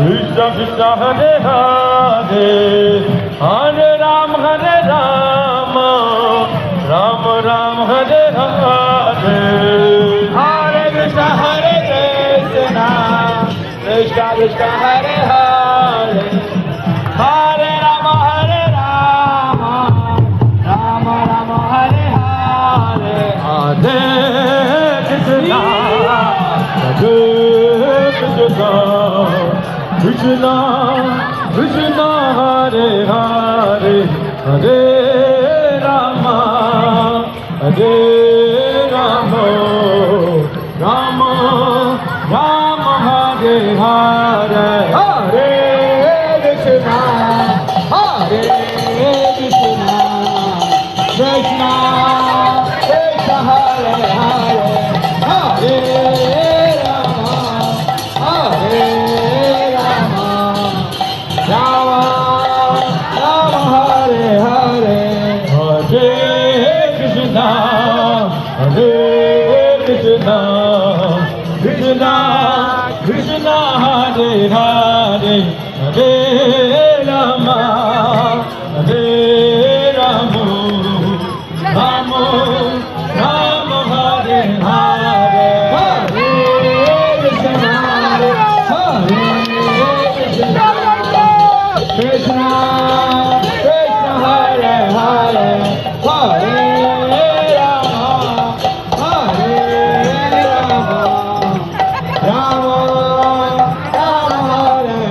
Krishna Krishna Hare Hare, Hare Ram Ram Ram Hare Hare. Hare Krishna Hare Krishna, Krishna Krishna Hare Hare, Hare Rama Rama Rama Hare Hare. Hare Krishna, Hare Krishna, Krishna Krishna Hare Hare, Hare Rama Hare Rama, Rama Rama Hare Hare. Hare Krishna, Hare Krishna, Krishna Krishna Hare Hare, Hare Rama, Hare Rama, Rama Rama Hare Hare. Hare Krishna, Hare Krishna, Krishna Krishna Hare Hare, Hare Rama, Hare Rama, Rama Rama Hare Hare. Hare Krishna, Hare Krishna, Krishna Krishna Hare Hare, Hare Rama, Hare Rama, Rama Rama Hare Hare.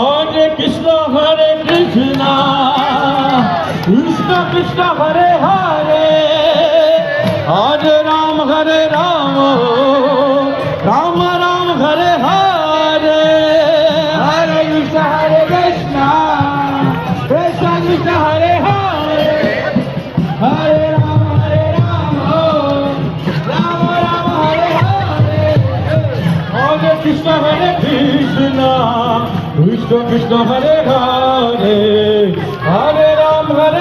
Hare Krishna, Hare Krishna, Krishna Krishna Hare Hare, Hare Ram, Hare Rama, Rama Rama Hare Hare. Hare Krishna, Hare Krishna, Krishna Krishna Hare Hare, Hare Rama, Rama Rama Hare Hare. Hare Krishna, Hare Krishna, Krishna Krishna Hare Hare, Hare Ram, Hare